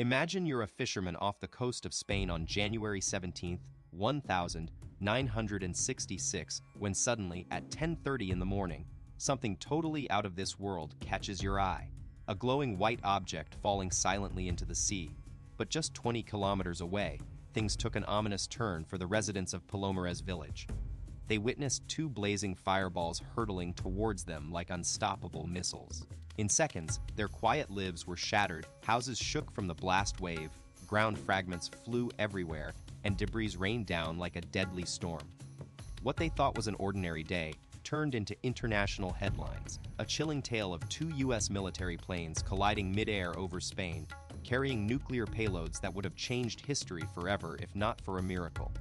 Imagine you're a fisherman off the coast of Spain on January 17th, 1966, when suddenly, at 10:30 in the morning, something totally out of this world catches your eye. A glowing white object falling silently into the sea. But just 20 kilometers away, things took an ominous turn for the residents of Palomares village. They witnessed two blazing fireballs hurtling towards them like unstoppable missiles. In seconds, their quiet lives were shattered, houses shook from the blast wave, ground fragments flew everywhere, and debris rained down like a deadly storm. What they thought was an ordinary day turned into international headlines, a chilling tale of two U.S. military planes colliding mid-air over Spain, carrying nuclear payloads that would have changed history forever if not for a miracle.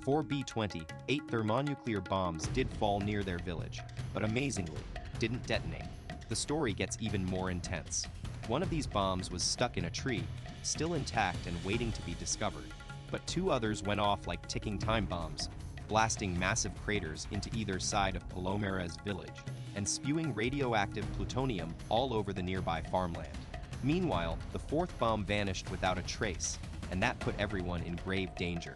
4 B-20, 8 thermonuclear bombs did fall near their village, but amazingly, didn't detonate. The story gets even more intense. One of these bombs was stuck in a tree, still intact and waiting to be discovered, but two others went off like ticking time bombs, blasting massive craters into either side of Palomares village and spewing radioactive plutonium all over the nearby farmland. Meanwhile, the fourth bomb vanished without a trace, and that put everyone in grave danger.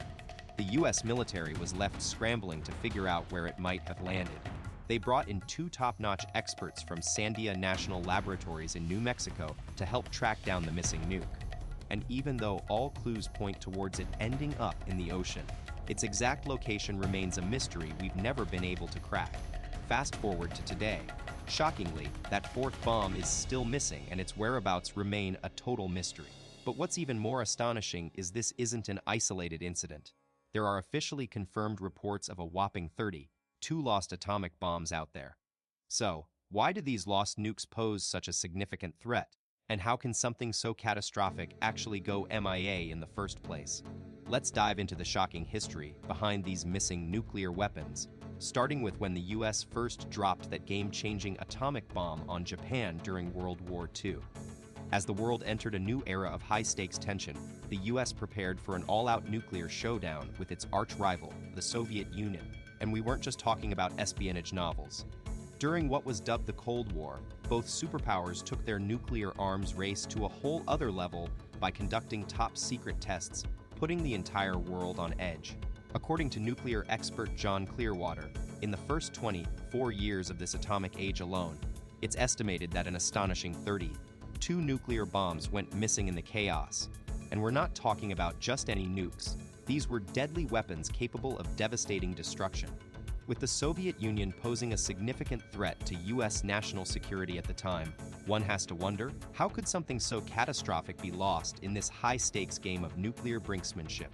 The U.S. military was left scrambling to figure out where it might have landed. They brought in two top-notch experts from Sandia National Laboratories in New Mexico to help track down the missing nuke. And even though all clues point towards it ending up in the ocean, its exact location remains a mystery we've never been able to crack. Fast forward to today. Shockingly, that fourth bomb is still missing and its whereabouts remain a total mystery. But what's even more astonishing is this isn't an isolated incident. There are officially confirmed reports of a whopping 32 lost atomic bombs out there. So, why do these lost nukes pose such a significant threat? And how can something so catastrophic actually go MIA in the first place? Let's dive into the shocking history behind these missing nuclear weapons, starting with when the US first dropped that game-changing atomic bomb on Japan during World War II. As the world entered a new era of high-stakes tension, the US prepared for an all-out nuclear showdown with its arch-rival, the Soviet Union. And we weren't just talking about espionage novels. During what was dubbed the Cold War, both superpowers took their nuclear arms race to a whole other level by conducting top-secret tests, putting the entire world on edge. According to nuclear expert John Clearwater, in the first 24 years of this atomic age alone, it's estimated that an astonishing 32 nuclear bombs went missing in the chaos. And we're not talking about just any nukes. These were deadly weapons capable of devastating destruction. With the Soviet Union posing a significant threat to US national security at the time, one has to wonder, how could something so catastrophic be lost in this high-stakes game of nuclear brinksmanship?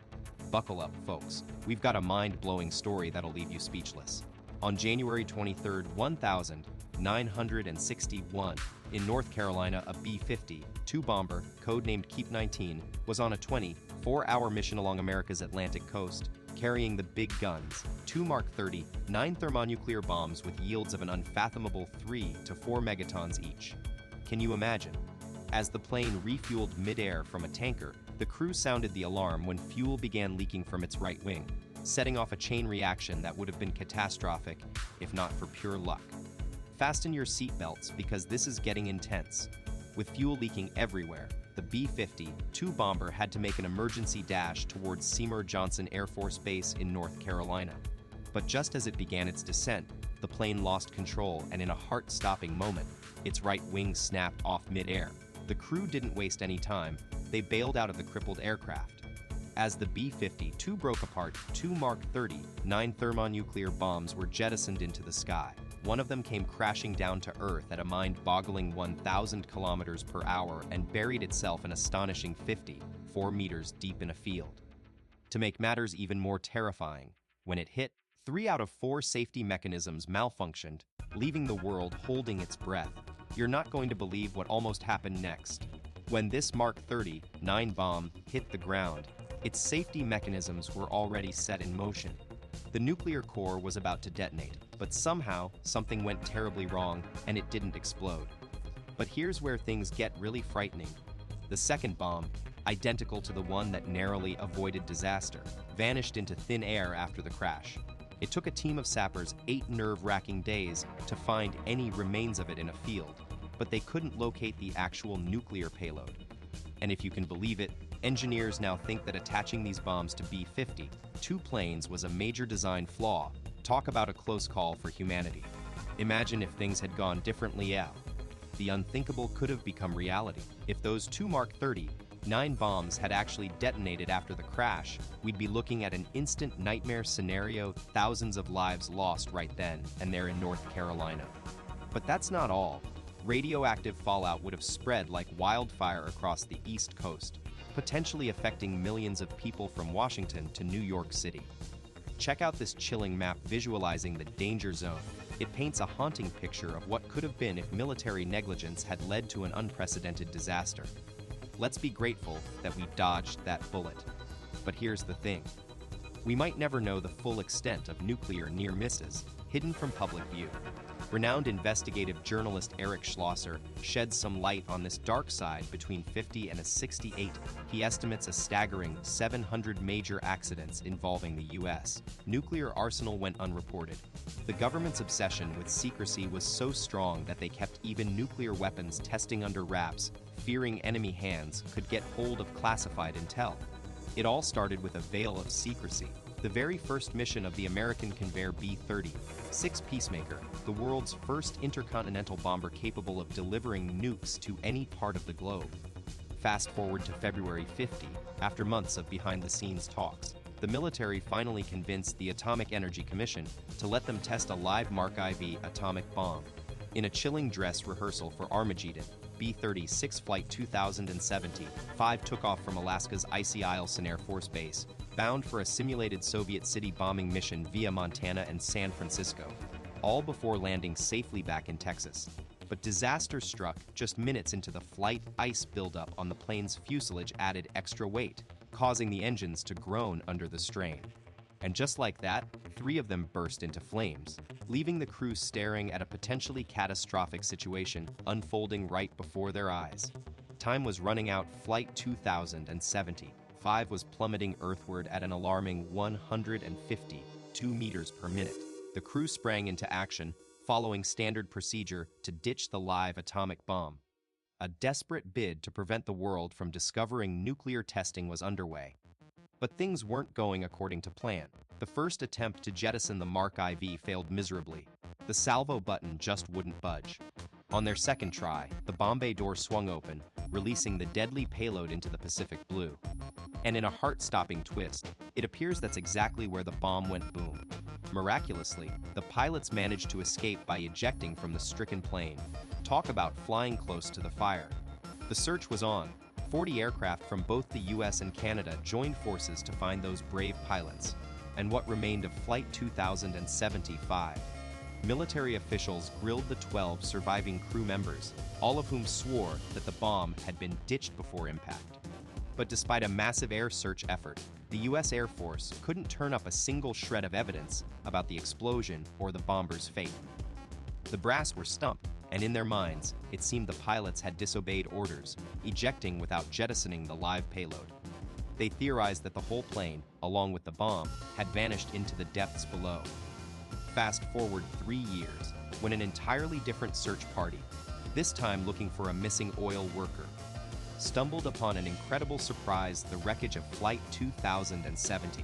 Buckle up, folks. We've got a mind-blowing story that'll leave you speechless. On January 23, 1961, in North Carolina, a B-52 bomber, codenamed Keep 19, was on a 24-hour mission along America's Atlantic coast, carrying the big guns, two Mark 30 9 thermonuclear bombs with yields of an unfathomable 3 to 4 megatons each. Can you imagine? As the plane refueled mid-air from a tanker, the crew sounded the alarm when fuel began leaking from its right wing, setting off a chain reaction that would have been catastrophic if not for pure luck. Fasten your seatbelts because this is getting intense. With fuel leaking everywhere, the B-52 bomber had to make an emergency dash towards Seymour Johnson Air Force Base in North Carolina. But just as it began its descent, the plane lost control and in a heart-stopping moment, its right wing snapped off mid-air. The crew didn't waste any time. They bailed out of the crippled aircraft. As the B-52 broke apart, two Mark 30 9 thermonuclear bombs were jettisoned into the sky. One of them came crashing down to Earth at a mind-boggling 1,000 kilometers per hour and buried itself an astonishing 54 meters deep in a field. To make matters even more terrifying, when it hit, 3 out of 4 safety mechanisms malfunctioned, leaving the world holding its breath. You're not going to believe what almost happened next. When this Mark 30 9 bomb hit the ground, its safety mechanisms were already set in motion. The nuclear core was about to detonate, but somehow something went terribly wrong and it didn't explode. But here's where things get really frightening. The second bomb, identical to the one that narrowly avoided disaster, vanished into thin air after the crash. It took a team of sappers 8 nerve-wracking days to find any remains of it in a field, but they couldn't locate the actual nuclear payload. And if you can believe it, engineers now think that attaching these bombs to B-50, two planes, was a major design flaw. Talk about a close call for humanity. Imagine if things had gone differently. Yeah. The unthinkable could have become reality. If those two Mark 39 bombs had actually detonated after the crash, we'd be looking at an instant nightmare scenario, thousands of lives lost right then and there in North Carolina. But that's not all. Radioactive fallout would have spread like wildfire across the East Coast, potentially affecting millions of people from Washington to New York City. Check out this chilling map visualizing the danger zone. It paints a haunting picture of what could have been if military negligence had led to an unprecedented disaster. Let's be grateful that we dodged that bullet. But here's the thing. We might never know the full extent of nuclear near misses hidden from public view. Renowned investigative journalist Eric Schlosser sheds some light on this dark side between 50 and 68. He estimates a staggering 700 major accidents involving the U.S. nuclear arsenal went unreported. The government's obsession with secrecy was so strong that they kept even nuclear weapons testing under wraps, fearing enemy hands could get hold of classified intel. It all started with a veil of secrecy. The very first mission of the American Convair B-36 Peacemaker, the world's first intercontinental bomber capable of delivering nukes to any part of the globe. Fast forward to February 50, after months of behind-the-scenes talks, the military finally convinced the Atomic Energy Commission to let them test a live Mark IV atomic bomb. In a chilling dress rehearsal for Armageddon, B-36 Flight 2070, 5 took off from Alaska's Icy Isle Air Force Base, bound for a simulated Soviet city bombing mission via Montana and San Francisco, all before landing safely back in Texas. But disaster struck just minutes into the flight. Ice buildup on the plane's fuselage added extra weight, causing the engines to groan under the strain. And just like that, 3 of them burst into flames, leaving the crew staring at a potentially catastrophic situation unfolding right before their eyes. Time was running out. Flight 2070. 5 was plummeting earthward at an alarming 152 meters per minute. The crew sprang into action, following standard procedure to ditch the live atomic bomb. A desperate bid to prevent the world from discovering nuclear testing was underway. But things weren't going according to plan. The first attempt to jettison the Mark IV failed miserably. The salvo button just wouldn't budge. On their second try, the bomb bay door swung open, releasing the deadly payload into the Pacific blue. And in a heart-stopping twist, it appears that's exactly where the bomb went boom. Miraculously, the pilots managed to escape by ejecting from the stricken plane. Talk about flying close to the fire. The search was on. 40 aircraft from both the US and Canada joined forces to find those brave pilots, and what remained of Flight 2075. Military officials grilled the 12 surviving crew members, all of whom swore that the bomb had been ditched before impact. But despite a massive air search effort, the US Air Force couldn't turn up a single shred of evidence about the explosion or the bomber's fate. The brass were stumped, and in their minds, it seemed the pilots had disobeyed orders, ejecting without jettisoning the live payload. They theorized that the whole plane, along with the bomb, had vanished into the depths below. Fast forward 3 years, when an entirely different search party, this time looking for a missing oil worker, stumbled upon an incredible surprise: the wreckage of Flight 2070.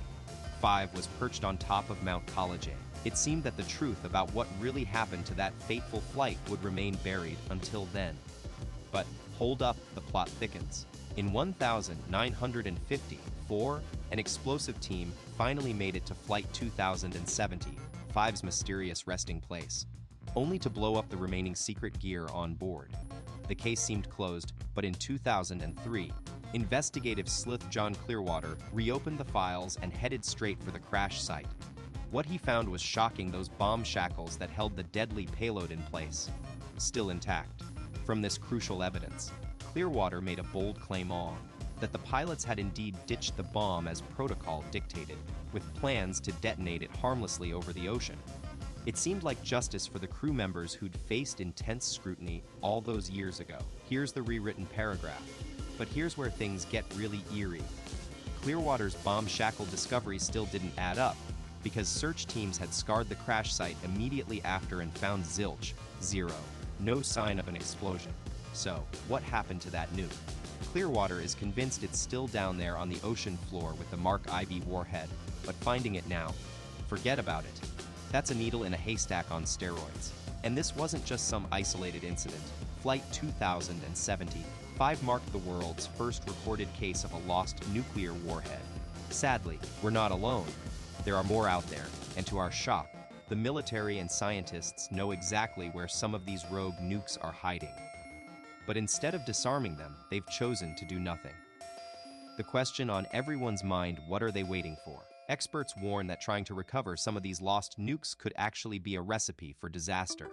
5 was perched on top of Mount College. It seemed that the truth about what really happened to that fateful flight would remain buried until then. But hold up, the plot thickens. In 1954, an explosive team finally made it to Flight 2070, 5's mysterious resting place, only to blow up the remaining secret gear on board. The case seemed closed, but in 2003, investigative sleuth John Clearwater reopened the files and headed straight for the crash site. What he found was shocking: those bomb shackles that held the deadly payload in place, still intact. From this crucial evidence, Clearwater made a bold claim that the pilots had indeed ditched the bomb as protocol dictated, with plans to detonate it harmlessly over the ocean. It seemed like justice for the crew members who'd faced intense scrutiny all those years ago. Here's the rewritten paragraph. But here's where things get really eerie. Clearwater's bomb shackle discovery still didn't add up, because search teams had scoured the crash site immediately after and found zilch, zero, no sign of an explosion. So, what happened to that nuke? Clearwater is convinced it's still down there on the ocean floor with the Mark IV warhead, but finding it now, forget about it. That's a needle in a haystack on steroids. And this wasn't just some isolated incident. Flight 2075 marked the world's first recorded case of a lost nuclear warhead. Sadly, we're not alone. There are more out there, and to our shock, the military and scientists know exactly where some of these rogue nukes are hiding. But instead of disarming them, they've chosen to do nothing. The question on everyone's mind, what are they waiting for? Experts warn that trying to recover some of these lost nukes could actually be a recipe for disaster.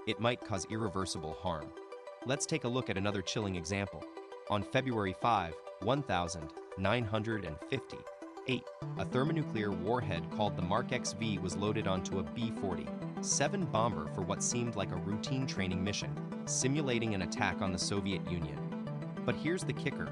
It might cause irreversible harm. Let's take a look at another chilling example. On February 5, 1958, a thermonuclear warhead called the Mark XV was loaded onto a B-47 bomber for what seemed like a routine training mission, simulating an attack on the Soviet Union. But here's the kicker.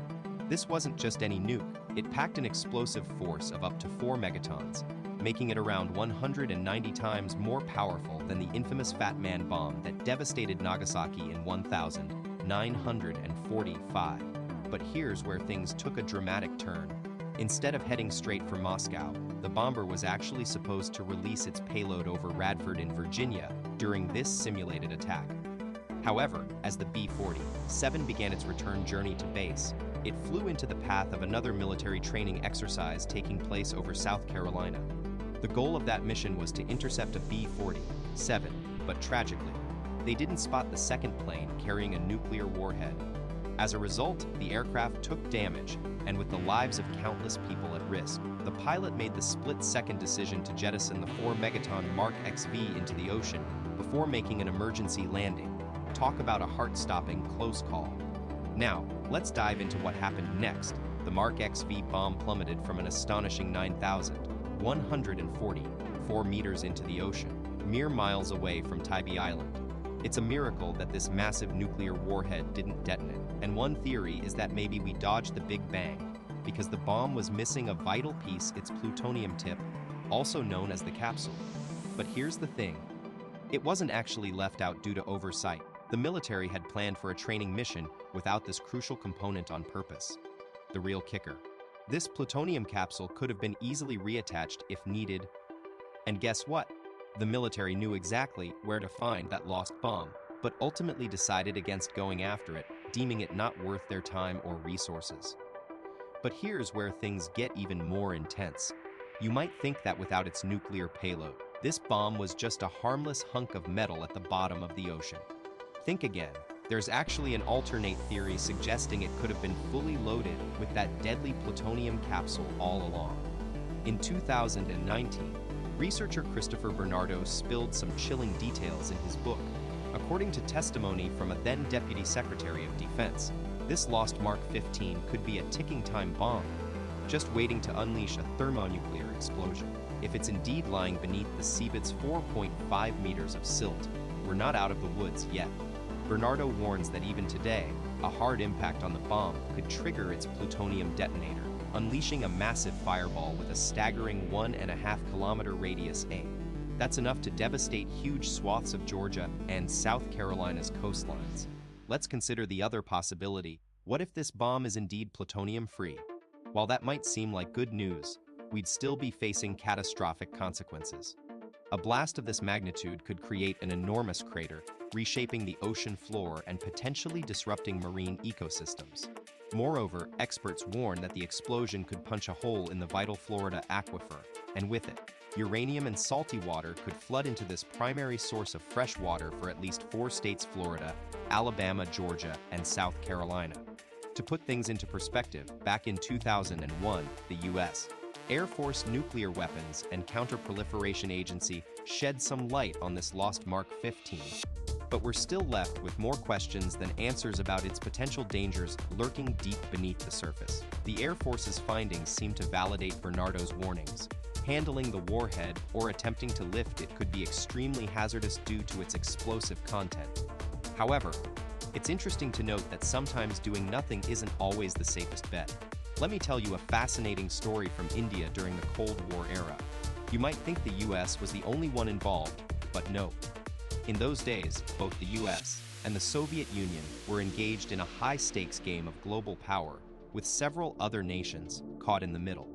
This wasn't just any nuke. It packed an explosive force of up to 4 megatons, making it around 190 times more powerful than the infamous Fat Man bomb that devastated Nagasaki in 1945. But here's where things took a dramatic turn. Instead of heading straight for Moscow, the bomber was actually supposed to release its payload over Radford in Virginia during this simulated attack. However, as the B-47 began its return journey to base, it flew into the path of another military training exercise taking place over South Carolina. The goal of that mission was to intercept a B-47, but tragically, they didn't spot the second plane carrying a nuclear warhead. As a result, the aircraft took damage, and with the lives of countless people at risk, the pilot made the split-second decision to jettison the 4-megaton Mark XV into the ocean before making an emergency landing. Talk about a heart-stopping close call. Now, let's dive into what happened next. The Mark XV bomb plummeted from an astonishing 9,144 meters into the ocean, mere miles away from Tybee Island. It's a miracle that this massive nuclear warhead didn't detonate, and one theory is that maybe we dodged the Big Bang because the bomb was missing a vital piece, its plutonium tip, also known as the capsule. But here's the thing. It wasn't actually left out due to oversight. The military had planned for a training mission without this crucial component on purpose. The real kicker. This plutonium capsule could have been easily reattached if needed. And guess what? The military knew exactly where to find that lost bomb, but ultimately decided against going after it, deeming it not worth their time or resources. But here's where things get even more intense. You might think that without its nuclear payload, this bomb was just a harmless hunk of metal at the bottom of the ocean. Think again. There's actually an alternate theory suggesting it could have been fully loaded with that deadly plutonium capsule all along. In 2019, researcher Christopher Bernardo spilled some chilling details in his book. According to testimony from a then Deputy Secretary of Defense, this lost Mark 15 could be a ticking time bomb, just waiting to unleash a thermonuclear explosion. If it's indeed lying beneath the seabed's 4.5 meters of silt, we're not out of the woods yet. Bernardo warns that even today, a hard impact on the bomb could trigger its plutonium detonator, unleashing a massive fireball with a staggering 1.5-kilometer radius aim. That's enough to devastate huge swaths of Georgia and South Carolina's coastlines. Let's consider the other possibility. What if this bomb is indeed plutonium-free? While that might seem like good news, we'd still be facing catastrophic consequences. A blast of this magnitude could create an enormous crater, reshaping the ocean floor and potentially disrupting marine ecosystems. Moreover, experts warn that the explosion could punch a hole in the vital Florida aquifer, and with it, uranium and salty water could flood into this primary source of fresh water for at least 4 states: Florida, Alabama, Georgia, and South Carolina. To put things into perspective, back in 2001, the U.S. Air Force Nuclear Weapons and Counterproliferation Agency shed some light on this lost Mark 15. But we're still left with more questions than answers about its potential dangers lurking deep beneath the surface. The Air Force's findings seem to validate Bernardo's warnings. Handling the warhead or attempting to lift it could be extremely hazardous due to its explosive content. However, it's interesting to note that sometimes doing nothing isn't always the safest bet. Let me tell you a fascinating story from India during the Cold War era. You might think the US was the only one involved, but no. In those days, both the US and the Soviet Union were engaged in a high-stakes game of global power, with several other nations caught in the middle.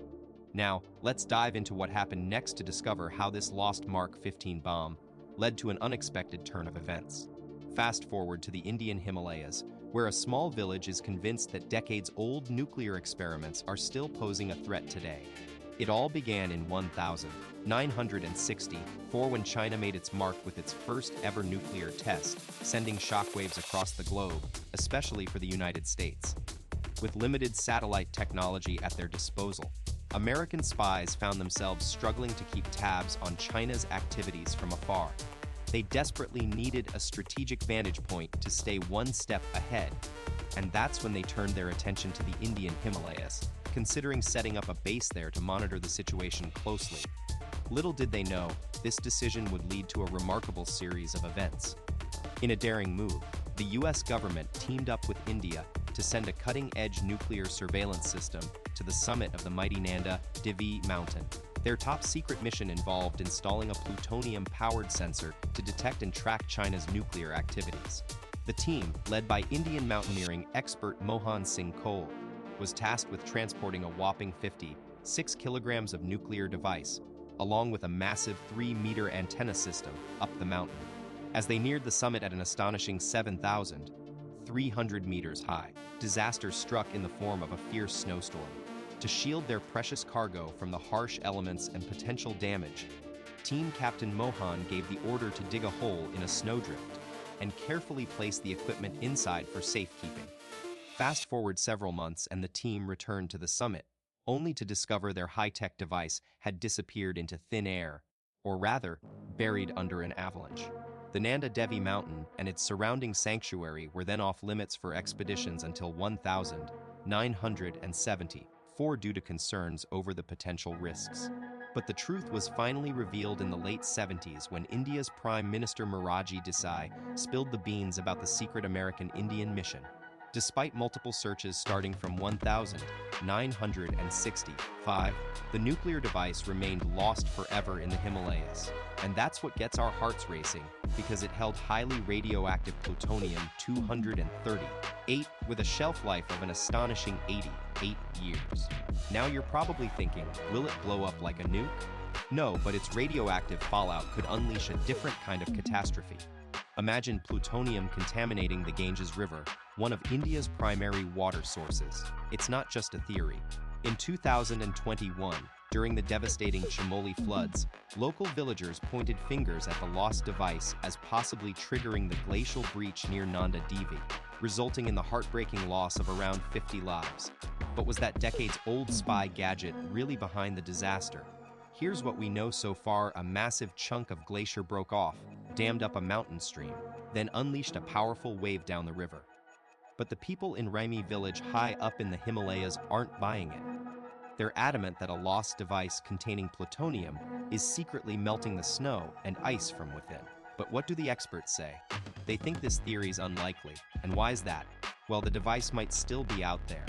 Now, let's dive into what happened next to discover how this lost Mark 15 bomb led to an unexpected turn of events. Fast forward to the Indian Himalayas, where a small village is convinced that decades-old nuclear experiments are still posing a threat today. It all began in 1964 when China made its mark with its first ever nuclear test, sending shockwaves across the globe, especially for the United States. With limited satellite technology at their disposal, American spies found themselves struggling to keep tabs on China's activities from afar. They desperately needed a strategic vantage point to stay one step ahead, and that's when they turned their attention to the Indian Himalayas, considering setting up a base there to monitor the situation closely. Little did they know, this decision would lead to a remarkable series of events. In a daring move, the US government teamed up with India to send a cutting-edge nuclear surveillance system to the summit of the mighty Nanda Devi mountain. Their top-secret mission involved installing a plutonium-powered sensor to detect and track China's nuclear activities. The team, led by Indian mountaineering expert Mohan Singh Kohli, was tasked with transporting a whopping 56 kilograms of nuclear device, along with a massive 3-meter antenna system, up the mountain. As they neared the summit at an astonishing 7,300 meters high, disaster struck in the form of a fierce snowstorm. To shield their precious cargo from the harsh elements and potential damage, Team Captain Mohan gave the order to dig a hole in a snowdrift and carefully place the equipment inside for safekeeping. Fast forward several months and the team returned to the summit, only to discover their high-tech device had disappeared into thin air, or rather, buried under an avalanche. The Nanda Devi mountain and its surrounding sanctuary were then off limits for expeditions until 1974 due to concerns over the potential risks. But the truth was finally revealed in the late 70s when India's Prime Minister Morarji Desai spilled the beans about the secret American Indian mission. Despite multiple searches starting from 1965, the nuclear device remained lost forever in the Himalayas. And that's what gets our hearts racing, because it held highly radioactive plutonium-238 with a shelf life of an astonishing 88 years. Now you're probably thinking, will it blow up like a nuke? No, but its radioactive fallout could unleash a different kind of catastrophe. Imagine plutonium contaminating the Ganges River, one of India's primary water sources. It's not just a theory. In 2021, during the devastating Chamoli floods, local villagers pointed fingers at the lost device as possibly triggering the glacial breach near Nanda Devi, resulting in the heartbreaking loss of around 50 lives. But was that decades-old spy gadget really behind the disaster? Here's what we know so far: a massive chunk of glacier broke off, dammed up a mountain stream, then unleashed a powerful wave down the river. But the people in Raimi village high up in the Himalayas aren't buying it. They're adamant that a lost device containing plutonium is secretly melting the snow and ice from within. But what do the experts say? They think this theory's unlikely. And why is that? Well, the device might still be out there.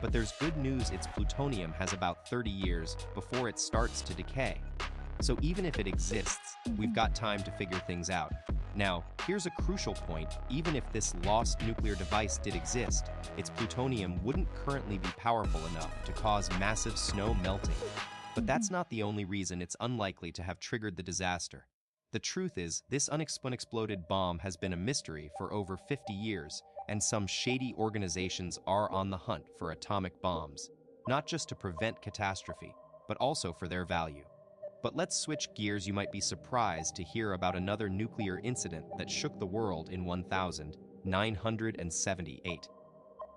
But there's good news: its plutonium has about 30 years before it starts to decay. So even if it exists, we've got time to figure things out. Now, here's a crucial point: even if this lost nuclear device did exist, its plutonium wouldn't currently be powerful enough to cause massive snow melting. But that's not the only reason it's unlikely to have triggered the disaster. The truth is, this unexploded bomb has been a mystery for over 50 years, and some shady organizations are on the hunt for atomic bombs, not just to prevent catastrophe, but also for their value. But let's switch gears. You might be surprised to hear about another nuclear incident that shook the world in 1978.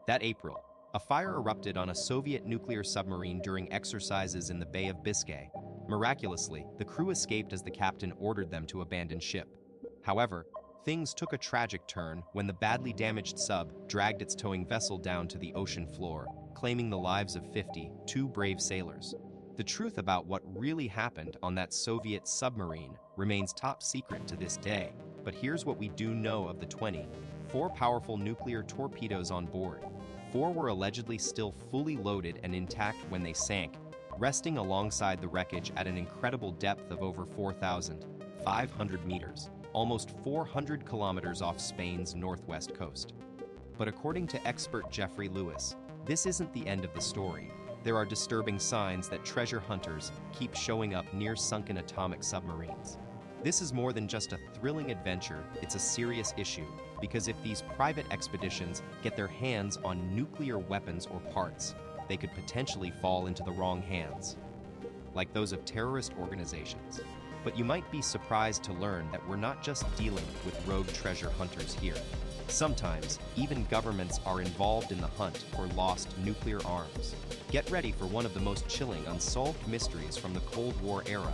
That April, a fire erupted on a Soviet nuclear submarine during exercises in the Bay of Biscay. Miraculously, the crew escaped as the captain ordered them to abandon ship. However, things took a tragic turn when the badly damaged sub dragged its towing vessel down to the ocean floor, claiming the lives of 52 brave sailors. The truth about what really happened on that Soviet submarine remains top secret to this day, but here's what we do know of the 24 powerful nuclear torpedoes on board. 4 were allegedly still fully loaded and intact when they sank, resting alongside the wreckage at an incredible depth of over 4,500 meters. almost 400 kilometers off Spain's northwest coast. But according to expert Jeffrey Lewis, this isn't the end of the story. There are disturbing signs that treasure hunters keep showing up near sunken atomic submarines. This is more than just a thrilling adventure, it's a serious issue, because if these private expeditions get their hands on nuclear weapons or parts, they could potentially fall into the wrong hands, like those of terrorist organizations. But you might be surprised to learn that we're not just dealing with rogue treasure hunters here. Sometimes, even governments are involved in the hunt for lost nuclear arms. Get ready for one of the most chilling unsolved mysteries from the Cold War era: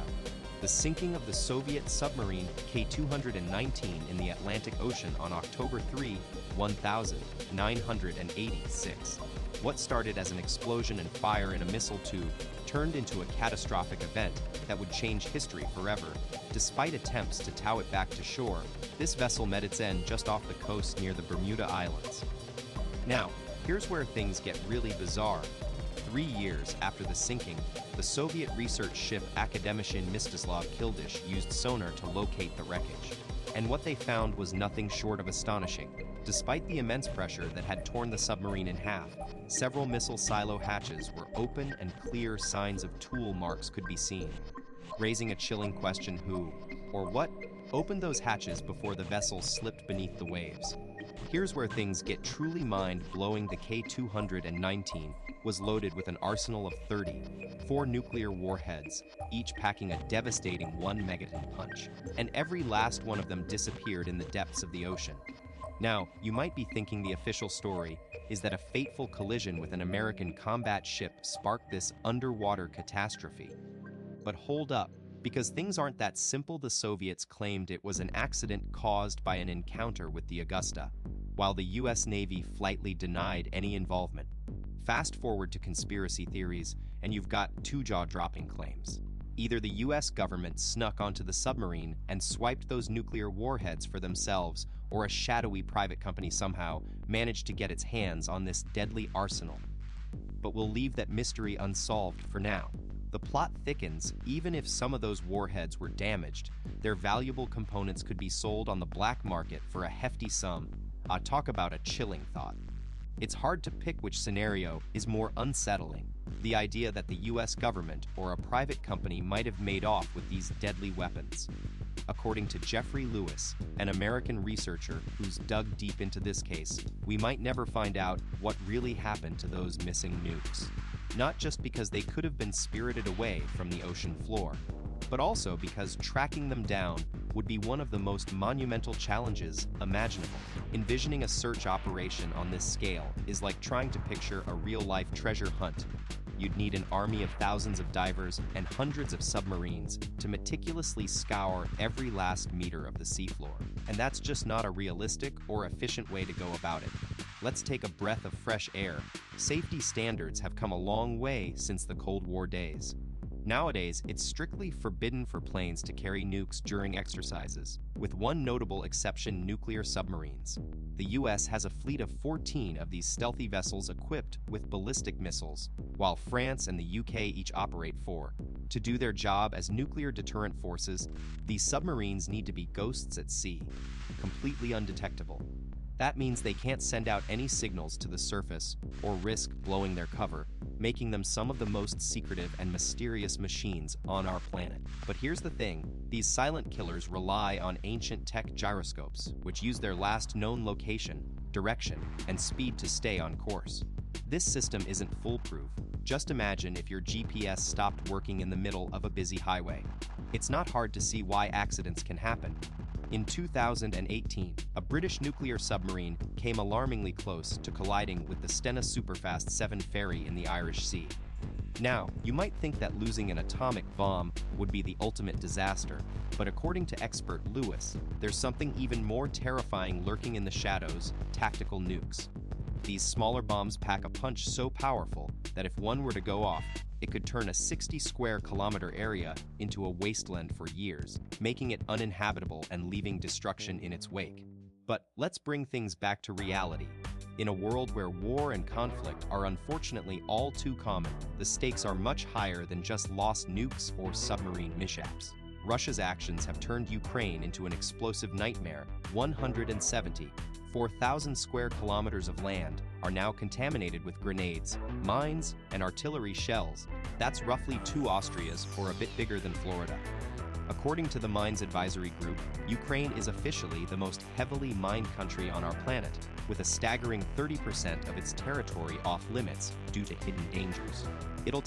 the sinking of the Soviet submarine K-219 in the Atlantic Ocean on October 3, 1986. What started as an explosion and fire in a missile tube turned into a catastrophic event that would change history forever. Despite attempts to tow it back to shore, this vessel met its end just off the coast near the Bermuda Islands. Now, here's where things get really bizarre. 3 years after the sinking, the Soviet research ship Akademician Mstislav Kildish used sonar to locate the wreckage. And what they found was nothing short of astonishing. Despite the immense pressure that had torn the submarine in half, several missile silo hatches were open and clear signs of tool marks could be seen. Raising a chilling question: who, or what, opened those hatches before the vessel slipped beneath the waves? Here's where things get truly mind-blowing. The K-219 was loaded with an arsenal of 4 nuclear warheads, each packing a devastating 1 megaton punch, and every last one of them disappeared in the depths of the ocean. Now, you might be thinking the official story is that a fateful collision with an American combat ship sparked this underwater catastrophe. But hold up, because things aren't that simple. The Soviets claimed it was an accident caused by an encounter with the Augusta, while the US Navy flatly denied any involvement. Fast forward to conspiracy theories, and you've got 2 jaw-dropping claims. Either the US government snuck onto the submarine and swiped those nuclear warheads for themselves, or a shadowy private company somehow managed to get its hands on this deadly arsenal. But we'll leave that mystery unsolved for now. The plot thickens. Even if some of those warheads were damaged, their valuable components could be sold on the black market for a hefty sum. Talk about a chilling thought. It's hard to pick which scenario is more unsettling: the idea that the US government or a private company might have made off with these deadly weapons. According to Jeffrey Lewis, an American researcher who's dug deep into this case, we might never find out what really happened to those missing nukes. Not just because they could have been spirited away from the ocean floor, but also because tracking them down would be one of the most monumental challenges imaginable. Envisioning a search operation on this scale is like trying to picture a real-life treasure hunt. You'd need an army of thousands of divers and hundreds of submarines to meticulously scour every last meter of the seafloor. And that's just not a realistic or efficient way to go about it. Let's take a breath of fresh air. Safety standards have come a long way since the Cold War days. Nowadays, it's strictly forbidden for planes to carry nukes during exercises, with one notable exception: nuclear submarines. The US has a fleet of 14 of these stealthy vessels equipped with ballistic missiles, while France and the UK each operate 4. To do their job as nuclear deterrent forces, these submarines need to be ghosts at sea, completely undetectable. That means they can't send out any signals to the surface or risk blowing their cover, making them some of the most secretive and mysterious machines on our planet. But here's the thing: these silent killers rely on ancient tech gyroscopes, which use their last known location, direction, and speed to stay on course. This system isn't foolproof. Just imagine if your GPS stopped working in the middle of a busy highway. It's not hard to see why accidents can happen. In 2018, a British nuclear submarine came alarmingly close to colliding with the Stena Superfast 7 ferry in the Irish Sea. Now, you might think that losing an atomic bomb would be the ultimate disaster, but according to expert Lewis, there's something even more terrifying lurking in the shadows: tactical nukes. These smaller bombs pack a punch so powerful that if one were to go off, it could turn a 60-square-kilometer area into a wasteland for years, making it uninhabitable and leaving destruction in its wake. But let's bring things back to reality. In a world where war and conflict are unfortunately all too common, the stakes are much higher than just lost nukes or submarine mishaps. Russia's actions have turned Ukraine into an explosive nightmare. 174,000 square kilometers of land are now contaminated with grenades, mines, and artillery shells. That's roughly 2 Austrias, or a bit bigger than Florida. According to the Mines Advisory Group, Ukraine is officially the most heavily mined country on our planet, with a staggering 30% of its territory off limits due to hidden dangers. It'll